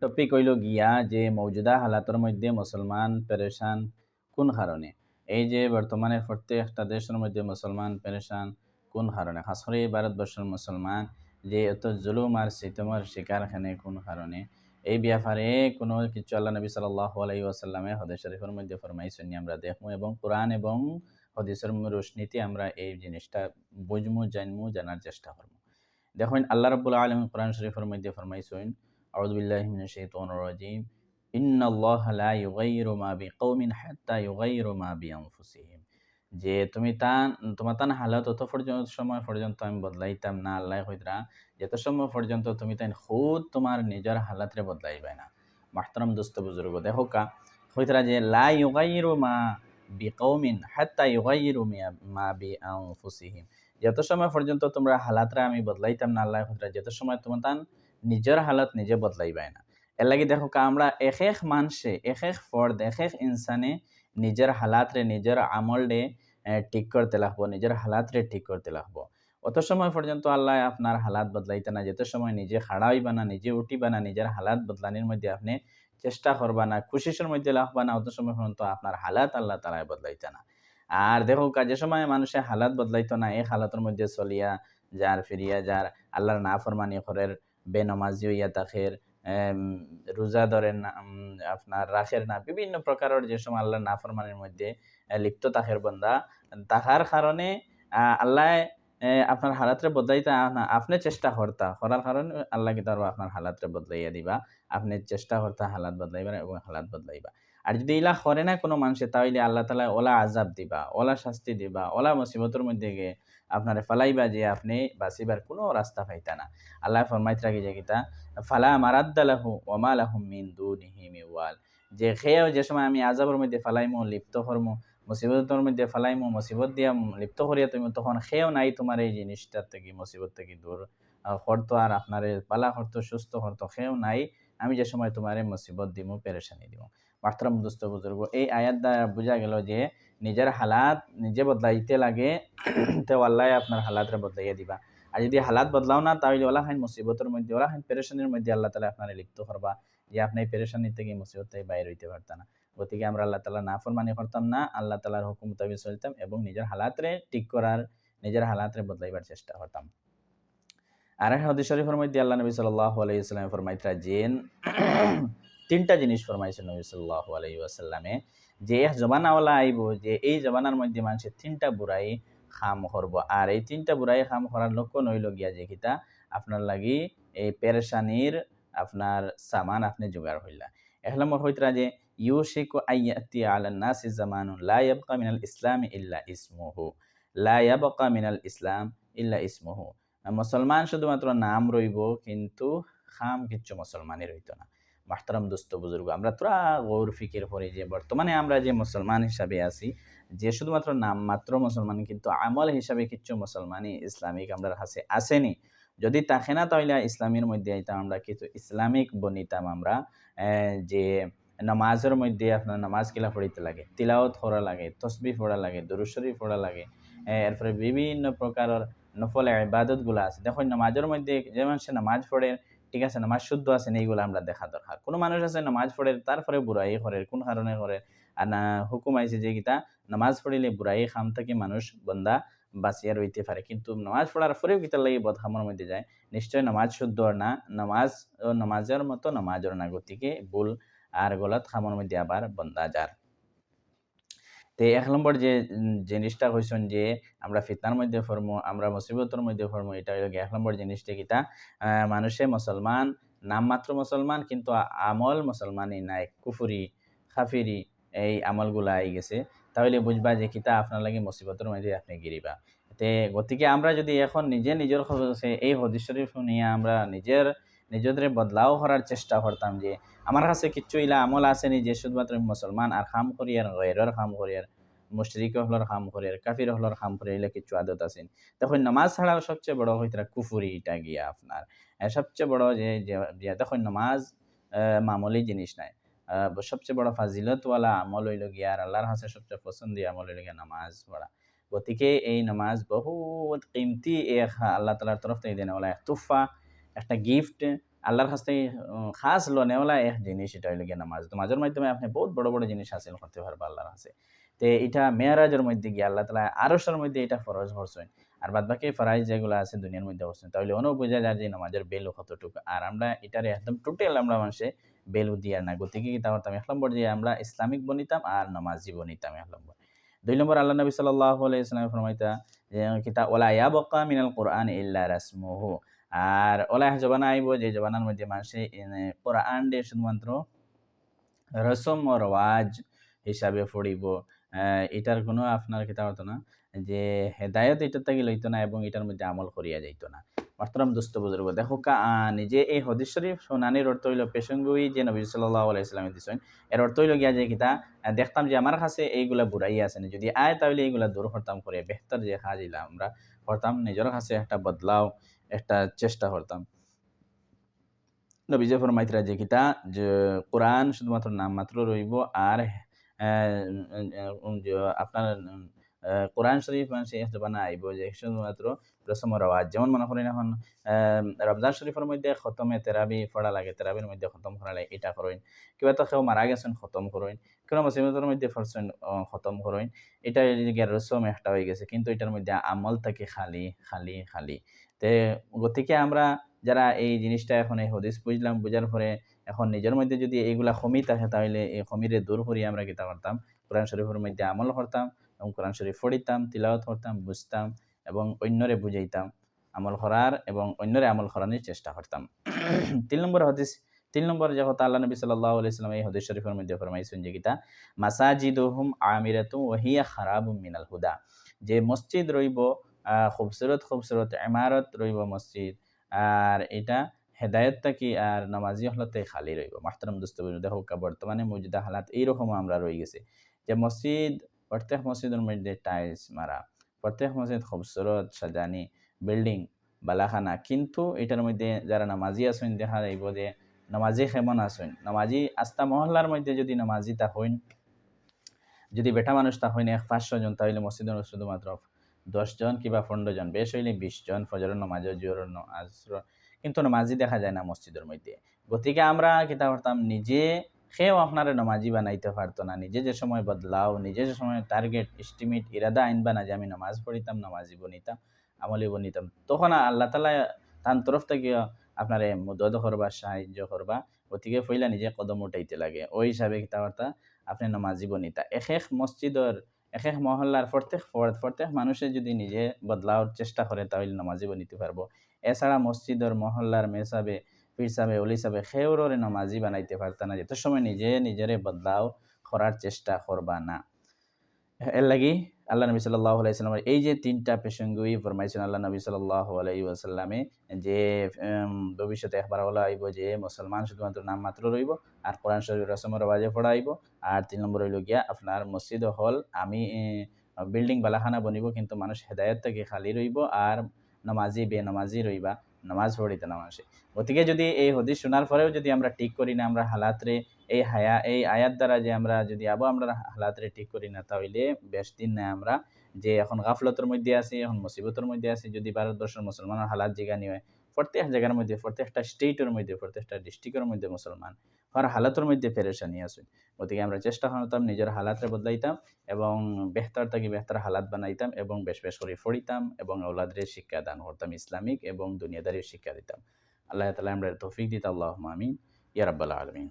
Topic হইল গিয়া যে মৌজুদা হালাতের মধ্যে মুসলমান পেরেশান কোন কারণে। এই যে বর্তমানে প্রত্যেকটা দেশের মধ্যে মুসলমান পেরেশান কোন কারণে, খাস করে এই ভারতবর্ষের মুসলমান যে এত জুলুম আর সিতমের শিকার খানে কোন কারণে, এই ব্যাপারে কোনো কিছু আল্লাহ নবী সাল্লাল্লাহু আলাইহি ওয়াসাল্লামে হাদিস শরীফের মধ্যে ফরমাইছেন আমরা দেখবো, এবং কোরআন এবং হাদিসের রোশনীতে আমরা এই জিনিসটা বুঝমু, জানমু, জানার চেষ্টা করবো। দেখুন আল্লাহ রাব্বুল আলামিন কোরআন শরীফের মধ্যে ফরমাইছেন, আউযু বিল্লাহি মিনাশ শাইতানির রাজিম, ইন্নাল্লাহা লা ইউগাইয়িরু মা বিকাউমিন হাত্তা ইউগাইয়িরু মা বিআনফুসিহিম। যে তোমার তান হালত অত পর্যন্ত সময় পর্যন্ত আমি বদলাইতাম না, আল্লাহ কইতরা যত সময় পর্যন্ত তুমি তাই খুদ তোমার নিজের হালাতরে বদলাইবে না। মাহতারাম দোস্ত বুজুর্গ, দেখো কা কইতরা যে লা ইউগাইয়িরু মা বিকাউমিন হাত্তা ইউগাইয়িরু মা বিআনফুসিহিম। যত সময় পর্যন্ত তোমরা হালাতরা আমি বদলাইতাম না, আল্লাহ কইতরা যত সময় তোমার তান নিজের হালাত নিজে বদলাইবে না। এর লাগি দেখো কা আমরা এক এক মানুষে, এক এক ফর্দ, এক এক ইনসানে নিজের হালাতরে, নিজের আমলরে ঠিক করতে লাগবো, নিজের হালাতরে ঠিক করতে লাগবো। অত সময় পর্যন্ত আল্লাহ আপনার হালাত বদলাইতে না, যেত সময় নিজে খাড়া হইবা না, নিজে উঠিবা না, নিজের হালাত বদলানির মধ্যে আপনি চেষ্টা করবা না, খুশির মধ্যে লাগবা না, অত সময় পর্যন্ত আপনার হালাত আল্লাহ তাআলা বদলাইতে না। আর দেখো যে সময় মানুষের হালাত বদলাইতো না, এই হালাতের মধ্যে চলিয়া যার, ফিরিয়া যার, আল্লাহর নাফরমানি করের, বেনমাজি হইয়া তাকের, রোজা ধরেন না, আপনার রাখের না, বিভিন্ন প্রকারের যে সময় আল্লাহর নাফরমানির মধ্যে লিপ্ত তাকের বন্দা, তাহার কারণে আল্লাহ আপনার হালাতরে বদলাইতে না, আপনি চেষ্টা করতা করার কারণে আল্লাহ কি তার আপনার হালাতরে বদলাইয়া দিবা। আপনি চেষ্টা করতা হালাত বদলাইবা এবং হালাত বদলাইবা। আর যদি ইলা করে না কোনো মানুষে, তাহলে আল্লাহ তাআলা ওলা আযাব দিবা, ওলা শাস্তি দিবা, ওলা মুসিবতের মধ্যে গিয়ে আপনারে ফালাইবা, যে আপনি বাঁচিবার কোনো রাস্তা পাইতা না। আল্লাহ ফরমাইতে রাখি যে কিতা, ফালা মারাদ্দা লাহু ওয়া মা লাহুম মিন দুনিহি মিন ওয়াল। যে খেয়েও যে সময় আমি আযাবের মধ্যে ফালাইমু, লিপ্ত করমু, মুসিবতের মধ্যে ফালাইমু, মুসিবত দিয়া লিপ্ত করিয়া তুমি, তখন খেয়েও নাই তোমার এই জিনিসটার থেকে, মুসিবত থেকে দূর করতো আর আপনারে পালা করতো, সুস্থ করতো, খেয়েও নাই। আমি যে সময় তোমারে মুসিবত দিমু, পেরেশানি দিমু। মাহতারাম দোস্ত বুজুর্গ, এই আয়াত দ্বারা বোঝা গেল যে নিজের হালাত নিজে বদলাইতে লাগে, তো আল্লাহ আপনার হালাতরে বদলাইয়া দিবা। আর যদি হালাত বদলাও না, তাহলে ওলা খান মুসিবতের মধ্যে, ওলা খান পেরেশানির মধ্যে আল্লাহ তাআলা আপনারে লিপ্ত করবা, যে আপনি এই পেরেশানি থেকে, মুসিবত থেকে বাইরে হইতে পারতা না। গতিকে আমরা আল্লাহ তাআলা নাফরমানি করতাম না, আল্লাহ তাআলার হুকুম মোতাবেক চলতাম এবং নিজের হালাতরে ঠিক করার, নিজের হালাতরে বদলাইবার চেষ্টা করতাম। আর এক হাদিস শরীফের মধ্যে আল্লাহ নবী সাল্লাল্লাহু আলাইহি ওয়াসাল্লাম ফরমাইতরা যে তিনটা জিনিস ফরমাইছেন নবী সাল্লাল্লাহু আলাইহি ওয়াসাল্লামে, যে এক জমানাওয়ালা আইব, যে এই জমানার মধ্যে মানুষের তিনটা বুড়াই খাম করব, আর এই তিনটা বুড়াই খাম করার লক্ষণ হইল গিয়া যে কিতা, আপনার লাগি এই পেরেশানির আপনার সামান আপনি জোগাড় হইলা। এক নম্বর হইতরা যে ইউশিকু আইয়াতি আলান নাসি জামানুন লা ইয়াবকা মিনাল ইসলাম ইল্লা ইসমুহু, লা ইয়াবকা মিনাল ইসলাম ইল্লা ইসমুহু। মুসলমান শুধুমাত্র নাম রইব, কিন্তু খাম কিচ্ছু মুসলমানই রইত না। মাহতারাম দোস্ত বুজুর্গ, আমরা তোরা গৌর ফিকির করি যে বর্তমানে আমরা যে মুসলমান হিসাবে আছি, যে শুধুমাত্র নাম মাত্র মুসলমান, কিন্তু আমল হিসাবে কিচ্ছু মুসলমানই ইসলামিক আমরা কাছে আসেনি। যদি থাকে না, তাহলে ইসলামের মধ্যে আইতাম আমরা, কিছু ইসলামিক বনিতাম আমরা। যে নামাজের মধ্যে আপনার নামাজ কিলা পড়িতে লাগে, তিলাওয়াত করা লাগে, তসবিহ পড়া লাগে, দুরূদ শরীফ পড়া লাগে, এরপরে বিভিন্ন প্রকারের নফল ইবাদতগুলো আছে। দেখুন নামাজের মধ্যে যে মানুষ নামাজ পড়ে, ঠিক আছে, নামাজ শুদ্ধ আছে না, এইগুলো আমরা দেখা দরকার। কোনো মানুষ আছে নামাজ পড়ে, তারপরে বুড়াই করে, কোন কারণে করে? আর না, হুকুম আইছে যে কিতা, নামাজ পড়িলে বুড়াই খাম থেকে মানুষ বন্দা বাঁচিয়া রইতে পারে, কিন্তু নামাজ পড়ার পরেও কিতার লাগে বদখামের মধ্যে যায়, নিশ্চয় নামাজ শুদ্ধ না, নামাজ ও নামাজের মতো নামাজের না, গতিকে ভুল আর গলত খামের মধ্যে আবার বন্দা যার। তো এক নম্বর যে জিনিসটা কইছেন যে আমরা ফিতনার মধ্যে পড়মু, আমরা মুসিবতের মধ্যে পড়মু, এটা হইল গিয়ে এক নম্বর জিনিসটা কিতা, মানুষে মুসলমান, নামমাত্র মুসলমান, কিন্তু আমল মুসলমানই নাই, কুফরি, কাফিরি এই আমলগুলা আই গেছে। তাহলে বুঝবা যে কিতা আপনার লাগি মুসিবতের মধ্যে আপনি গিরিবা। তে গতিকে আমরা যদি এখন নিজে নিজের এই হাদিস শরীফ নিয়ে আমরা নিজেদের বদলাও করার চেষ্টা করতাম, যে আমার কাছে কিচ্ছু ইলা আমল আসেনি, যে শুধুমাত্র আমি মুসলমান আর খাম করি আর গয়রের খাম করি আর মুশরিক হলর খাম করি আর কাফির হলর খাম করি, এগুলা কিছু আদত আছেন। তখন নামাজ ছাড়াও সবচেয়ে বড় হইতরা কুফুরি, এটা গিয়া আপনার সবচেয়ে বড় যে তখন নামাজ মামুলি জিনিস নাই। সবচেয়ে বড় ফাজিলতওয়ালা আমল হইল গিয়া, আর আল্লাহর কাছে সবচেয়ে পছন্দীয় আমল হইল গিয়া নামাজ পড়া। গতিকে এই নামাজ বহুত কিমতি, আল্লাহ তাআলার তরফ থেকে দেওয়া এক তোহফা, একটা গিফট, আল্লাহর কাছ থেকে খাস লনেওয়ালা এক জিনিস, এটা হইল গিয়ে নামাজ। নামাজের মাধ্যমে আপনি বহুত বড় বড় জিনিস হাসিল করতে পারবা আল্লাহর কাছে। তে এটা মেরাজের মধ্যে গিয়ে আল্লাহ তাআলা আরশের মধ্যে এটা ফরজ করছেন। আর বাদবাকি ফরাইজ যেগুলো আছে দুনিয়ার মধ্যে করছেন। তাহলে অনেক বোঝা যায় যে নামাজের ভ্যালু কতটুকু। আর আমরা এটারে একদম টোটাল আমরা মানুষে ভ্যালু দিয়া না। গতিকে কিতা করতাম ১ নম্বর যে আমরা ইসলামিক বনিতাম আর নামাজি বনিতাম ১ নম্বর। ২ নম্বর আল্লাহ নবী সাল্লাল্লাহু আলাইহি ওয়াসাল্লাম ফরমাইতা যে কিতা ওয়ালা ইয়াবকা মিনাল কুরআন ইল্লা রাসমুহু। আর ওলা এক জবানা আইব যে জবানার মধ্যে মানুষে কোরআন দিয়ে শুধুমাত্র রসম ও রওয়াজ হিসাবে পড়িব। এটার কোনো আপনার কিতা হতো না যে হেদায়েত এটার থেকে লইতো না এবং এটার মধ্যে আমল করিয়া যাইতো না। মাহতারাম দোস্ত বুজুর্গ দেখো নিজে এই হাদিস শরীফ শুনানির অর্থ হইল পেশঙ্গুই যে নবী সাল্লাল্লাহু আলাইহি ওয়াসাল্লাম দিছেন এর অর্থ হইল গিয়া যে কিতা দেখতাম যে আমার কাছে এইগুলা বুড়াই আছে না, যদি আয় তাহলে এইগুলা দূর করতাম করে বেহতর যে কাজইলা আমরা করতাম নিজের কাছে একটা বদলাও একটা চেষ্টা করতাম। নবীজি ফরমাইতরা যে কিতা যে কোরআন শুধুমাত্র নামমাত্র রইব আর যে আপনার কোরআন শরীফ মানুষ জবানা আইব যে শুধুমাত্র রসম ও রওয়াজ। যেমন মনে করেন এখন রমজান শরীফের মধ্যে খতমে তেরাবি পড়া লাগে, তেরাবির মধ্যে খতম করা লাগে, এটা করেন। কিবা তো কেউ মারা গেছেন খতম করেন, কেউ মুসিবতের মধ্যে পড়ছেন খতম করেন। এটা রসম একটা হয়ে গেছে, কিন্তু এটার মধ্যে আমল থাকে খালি খালি খালি। তে গতিকে আমরা যারা এই জিনিসটা এখন এই হদিস বুঝলাম, বুঝার পরে এখন নিজের মধ্যে যদি এইগুলা কমি থাকে তাহলে এই কমিরে দূর করিয়ে আমরা কিতা করতাম, কোরআন শরীফের মধ্যে আমল করতাম এবং কোরআন শরীফ পড়িতাম, তিলাওয়াত করতাম, বুঝতাম এবং অন্যরে বুঝাইতাম আমল করার এবং অন্যরে আমল করানোর চেষ্টা করতাম। ৩ নম্বর হাদিস, ৩ নম্বর যে কথা আল্লাহ নবী সাল্লাল্লাহু আলাইহি ওয়াসাল্লাম এই হাদিস শরীফের মধ্যে ফরমাইছেন যে কিতা মাসাজিদুহুম আমিরাতুন ওয়া হিয়া খারাবুম মিনাল হুদা। যে মসজিদ রইব খুবসুরত খুবসুরত ইমারত রইব মসজিদ, আর এটা হেদায়েতটা কি আর নামাজি হলতে খালি রইব। মাহতারাম দোস্ত দেখো বর্তমানে মসজিদা হালাত এইরকম আমরা রয়ে গেছে যে মসজিদ, প্রত্যেক মসজিদের মধ্যে টাইলস মারা, প্রত্যেক মসজিদ খুবসুরত সাজানি, বিল্ডিং বালাখানা, কিন্তু এটার মধ্যে যারা নামাজি আছেন দেখা যাইব যে নামাজি কেমন আছেন। নামাজি আস্তা মহল্লার মধ্যে যদি নামাজি তা হইন, যদি বেটা মানুষ তা হইন ৫০০ জন, তাহলে মসজিদের শুধুমাত্র ১০ জন কিংবা ১৫ জন, বেশ হইলে ২০ জন ফজরের নামাজ জোহরের নামাজ, কিন্তু নামাজি দেখা যায় না মসজিদের মধ্যে। গতিকে আমরা কিতা করতাম, নিজে সেও আপনার নামাজি বানাইতে পারতো না। নিজে যে সময় বদলাও, নিজে যে সময় টার্গেট এস্টিমেট ইরাদা আইনবা না যে আমি নামাজ পড়িতাম, নামাজি বনিতাম, আমলি বনিতাম, তখন আল্লাহ তাআলা তার তরফ থেকে আপনারে মদদ করবা, সাহায্য করবা। গতিকে পইলা নিজে কদম উঠাইতে লাগে। ওই হিসাবে কিতা করতা আপনি নামাজি বনিতা। এক মসজিদর এক মহল্লার প্রত্যেক মানুষে যদি নিজে বদলাওয়ার চেষ্টা করে তাহলে নামাজি বনিতে পারবো। এছাড়া মসজিদর মহল্লার মেসাবে পীর সাহেব অলি সাহেব খেউরে নামাজি বানাইতে পারতা না, যত সময় নিজে নিজেরে বদলাও করার চেষ্টা করবা না। এর লাগি আল্লাহ নবী সাল্লাল্লাহু আলাইহি ওয়াসাল্লামের এই যে ৩টা পেশঙ্গুই ফরমাইছেন আল্লাহ নবী সাল্লাল্লাহু আলাইহি ওয়াসাল্লামে যে ভবিষ্যতে একবার হলো আইব যে মুসলমান শুধুমাত্র নামমাত্র রইব আর কোরআন শরীফ রসম রেওয়াজে পড়াইব। আর ৩ নম্বর হইল গিয়া আপনার মসজিদ হল আমি বিল্ডিং বালাখানা বনিব, কিন্তু মানুষ হেদায়েত থেকে খালি রইব আর নামাজি বেনামাজি রইবা, নামাজ পড়িতে না মানুষে। গতিকে যদি এই হাদিস শোনার পরেও যদি আমরা ঠিক করি না আমরা হালাতরে এই আয়াত দ্বারা যে আমরা যদি আমরা হালাতরে ঠিক করি না, তাহলে বেশ দিন নাই আমরা যে এখন গাফলতের মধ্যে আছি, এখন মুসিবতের মধ্যে আছি। যদি ভারতবর্ষের মুসলমানের হালাত জিগানি হয়, প্রত্যেক জায়গার মধ্যে, প্রত্যেকটা স্টেটের মধ্যে, প্রত্যেকটা ডিস্ট্রিক্টের মধ্যে মুসলমান হর হালাতের মধ্যে পেরেশানি আছে। গতিকে আমরা চেষ্টা করতাম নিজের হালাতরে বদলাইতাম এবং বেহতর থেকে বেহতর হালাত বানাইতাম এবং বেশ বেশ করে পড়িতাম এবং আওলাদের শিক্ষা দান করতাম, ইসলামিক এবং দুনিয়াদারির শিক্ষা দিতাম। আল্লাহ তাআলা আমরা তৌফিক দিতে, আল্লাহুম্মা আমিন ইয়া রাব্বাল আলামিন।